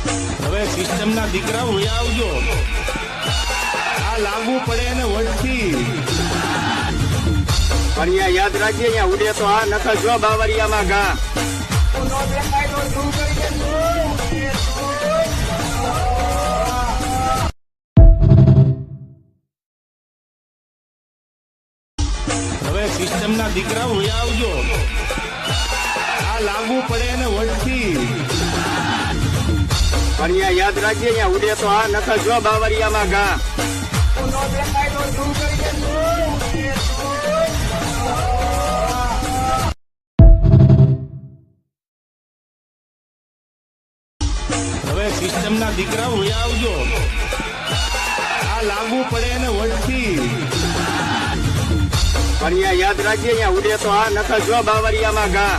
હવે સિસ્ટમના દીકરા વયા આવજો, આ લાગુ પડે ને વટથી. અહીંયા યાદ રાખજે, અહીંયા ઉડે તો આ નકર જો બાવરિયામાં ઘા. હવે સિસ્ટમના દીકરા વયા આવજો, આ લાગુ પડે ને વટથી. અહીંયા યાદ રાખજે, અહીંયા ઉડે તો આ નકર જો બાવરિયામાં ઘા. હવે સિસ્ટમના દીકરા વયા આવજો, આ લાગુ પડે ને વટથી. અહીંયા યાદ રાખજે, અહીંયા ઉડે તો આ નકર જો બાવરિયામાં ઘા.